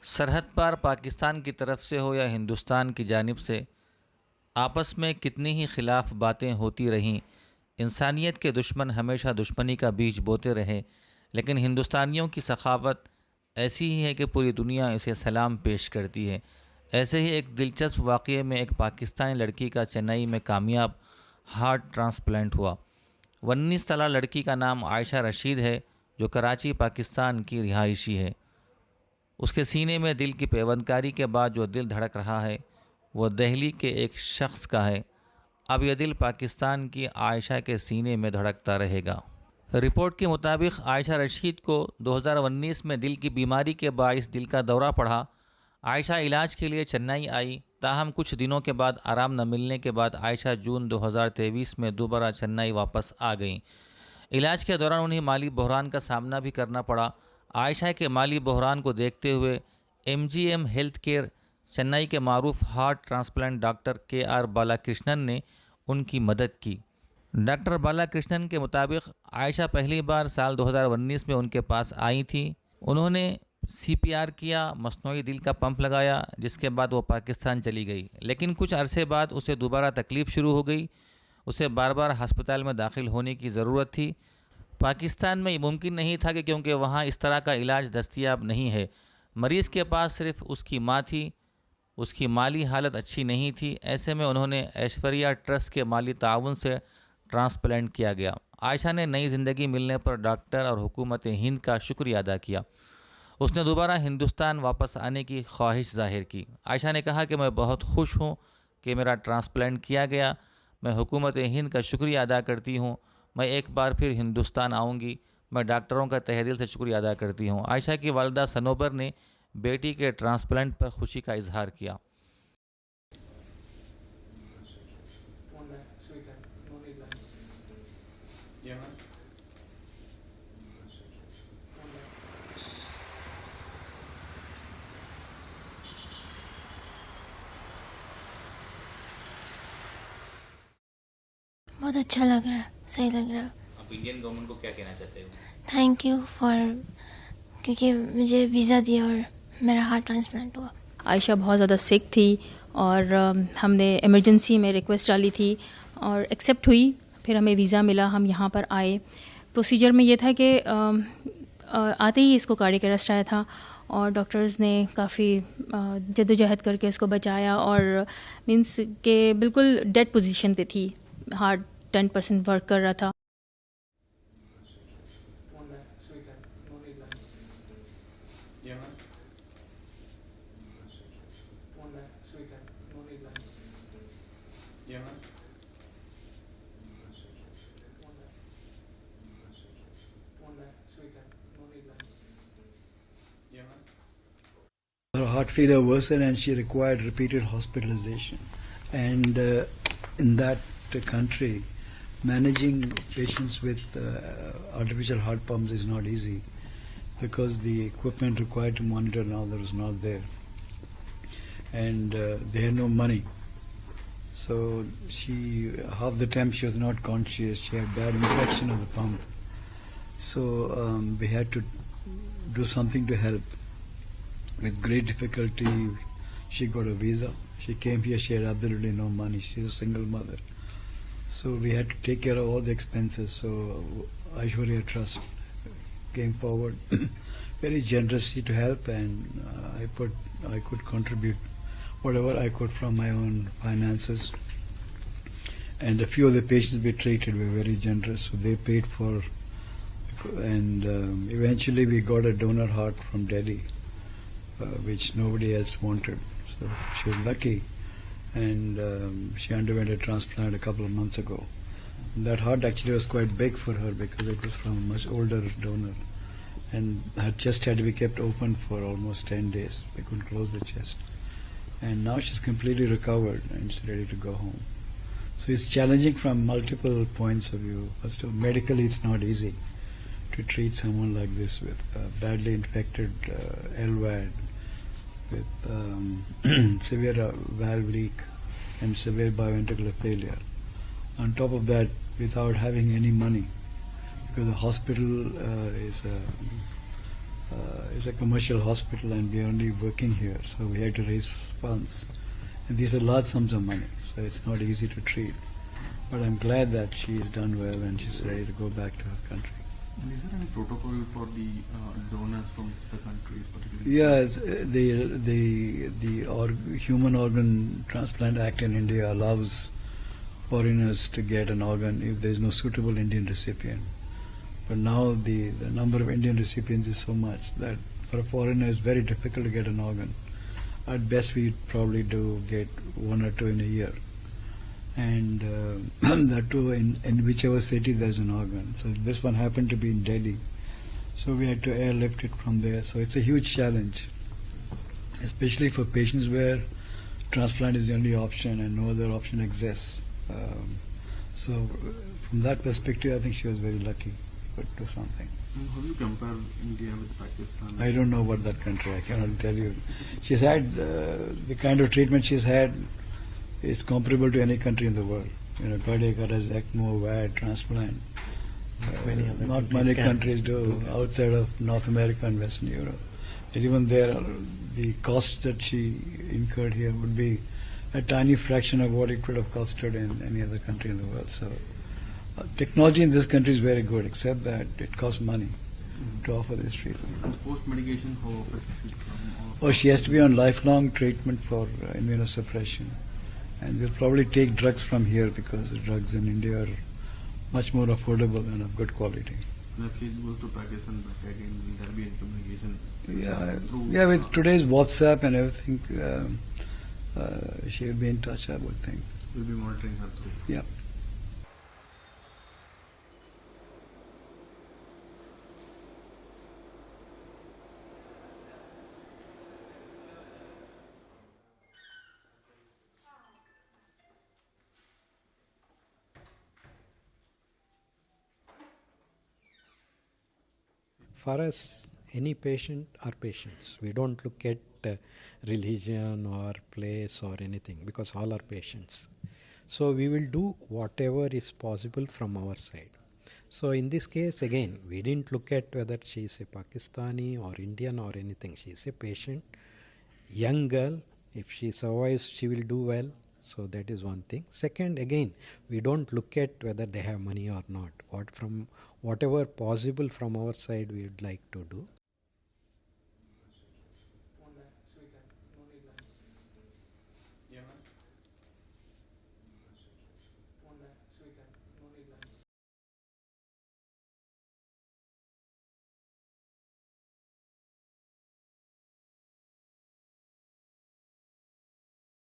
सरहद पार पाकिस्तान की तरफ से हो या हिंदुस्तान की जानिब से, आपस में कितनी ही खिलाफ बातें होती रहीं, इंसानियत के दुश्मन हमेशा दुश्मनी का बीज बोते रहे, लेकिन हिंदुस्तानियों की सखावत ऐसी ही है कि पूरी दुनिया इसे सलाम पेश करती है। ऐसे ही एक दिलचस्प वाक़ये में एक पाकिस्तानी लड़की का चेन्नई में कामयाब हार्ट ट्रांसप्लांट हुआ। 19 साल लड़की का नाम आयशा रशीद है, जो कराची पाकिस्तान की रिहायशी है। उसके सीने में दिल की पेवंदकारी के बाद जो दिल धड़क रहा है वो दिल्ली के एक शख्स का है। अब यह दिल पाकिस्तान की आयशा के सीने में धड़कता रहेगा। रिपोर्ट के मुताबिक आयशा रशीद को 2019 में दिल की बीमारी के बाइस दिल का दौरा पड़ा। आयशा इलाज के लिए चेन्नई आई, ताहम कुछ दिनों के बाद आराम न मिलने के बाद आयशा जून 2023 में दोबारा चेन्नई वापस आ गईं। इलाज के दौरान उन्हें माली बहरान का सामना भी करना पड़ा। आयशा के माली बहरान को देखते हुए MGM हेल्थ केयर चेन्नई के मारूफ heart transplant doctor KR Balakrishnan ने उनकी मदद की। डॉक्टर बालाकृष्णन के मुताबिक आयशा पहली बार साल 2019 में उनके पास आई थी। उन्होंने CPR किया, मसनूई दिल का पंप लगाया, जिसके बाद वो पाकिस्तान चली गई। लेकिन कुछ अरसे बाद उसे दोबारा तकलीफ़ शुरू हो गई। उसे बार बार हस्पताल में दाखिल होने की ज़रूरत थी। पाकिस्तान में ये मुमकिन नहीं था कि क्योंकि वहाँ इस तरह का इलाज दस्तयाब नहीं है। मरीज़ के पास सिर्फ उसकी माँ थी, उसकी माली हालत अच्छी नहीं थी। ऐसे में उन्होंने ऐश्वर्या ट्रस्ट के माली ताउन से ट्रांसप्लांट किया गया। आयशा ने नई ज़िंदगी मिलने पर डॉक्टर और हुकूमत हिंद का शुक्रिया अदा किया। उसने दोबारा हिंदुस्तान वापस आने की ख्वाहिश जाहिर की। आयशा ने कहा कि मैं बहुत खुश हूँ कि मेरा ट्रांसप्लांट किया गया। मैं हुकूमत हिंद का शुक्रिया अदा करती हूँ। मैं एक बार फिर हिंदुस्तान आऊँगी। मैं डॉक्टरों का तहे दिल से शुक्रिया अदा करती हूँ। आयशा की वालिदा सनोबर ने बेटी के ट्रांसप्लांट पर खुशी का इजहार किया। बहुत अच्छा लग रहा है, सही लग रहा है। आप इंडियन गवर्नमेंट को क्या कहना चाहते हो? थैंक यू फॉर, क्योंकि मुझे वीज़ा दिया और मेरा हार्ट ट्रांसप्लांट हुआ। आयशा बहुत ज़्यादा सिक थी और हमने इमरजेंसी में रिक्वेस्ट डाली थी और एक्सेप्ट हुई। फिर हमें वीज़ा मिला, हम यहाँ पर आए। प्रोसीजर में ये था कि आते ही इसको कार्डियक अरेस्ट आया था और डॉक्टर्स ने काफ़ी जद्दोजहद करके इसको बचाया और मींस के बिल्कुल डेड पोजीशन पे थी। हार्ट 10% वर्क कर रहा था। Her heart failure worsened and she required repeated hospitalization. And in that country, managing patients with artificial heart pumps is not easy because the equipment required to monitor now there is not there. And they had no money. So half the time she was not conscious. She had bad infection of the pump. So we had to do something to help. With great difficulty, she got a visa. She came here, she had absolutely no money. She's a single mother. So we had to take care of all the expenses. So Ayesha Trust came forward very generously to help, and I could contribute whatever I could from my own finances. And a few of the patients we treated were very generous, so they paid for, and eventually we got a donor heart from Delhi, which nobody else wanted. So she was lucky, and she underwent a transplant a couple of months ago. That heart actually was quite big for her because it was from a much older donor, and her chest had to be kept open for almost 10 days. We couldn't close the chest. And now she's completely recovered and she's ready to go home. So it's challenging from multiple points of view. First of all, medically it's not easy to treat someone like this with badly infected LVAD, with severe valve leak and severe biventricular failure. On top of that, without having any money, because the hospital is It's a commercial hospital and we're only working here, so we had to raise funds. And these are large sums of money, so it's not easy to treat. But I'm glad that she's done well and she's ready to go back to her country. And is there any protocol for the donors from the countries, particularly? Yeah, the Human Organ Transplant Act in India allows foreigners to get an organ if there is no suitable Indian recipient. But now the number of Indian recipients is so much that for a foreigner it's very difficult to get an organ. At best we probably do get one or two in a year. And that too in whichever city there's an organ. So this one happened to be in Delhi. So we had to airlift it from there. So it's a huge challenge, especially for patients where transplant is the only option and no other option exists. So from that perspective, I think she was very lucky. Could do something. How do you compare India with Pakistan? I don't know about that country. I cannot tell you. She's had the kind of treatment she's had is comparable to any country in the world. Cardiac arrest, ECMO, VAD, transplant. Not many countries do outside of North America and Western Europe. And even there, the cost that she incurred here would be a tiny fraction of what it could have costed in any other country in the world. So technology in this country is very good, except that it costs money to offer this treatment. And post-medication, how affected from? Oh, she has to be on lifelong treatment for immunosuppression. And they'll probably take drugs from here because the drugs in India are much more affordable and of good quality. And if she goes to Pakistan back again, will there be any communication? Yeah, with today's WhatsApp and everything, she will be in touch, I would think. We'll be monitoring her through. Yeah. For us, any patient are patients. We don't look at religion or place or anything because all are patients. So we will do whatever is possible from our side. So in this case, again, we didn't look at whether she is a Pakistani or Indian or anything. She is a patient, young girl. If she survives, she will do well. So that is one thing. Second, again, we don't look at whether they have money or not. Whatever possible from our side, we would like to do.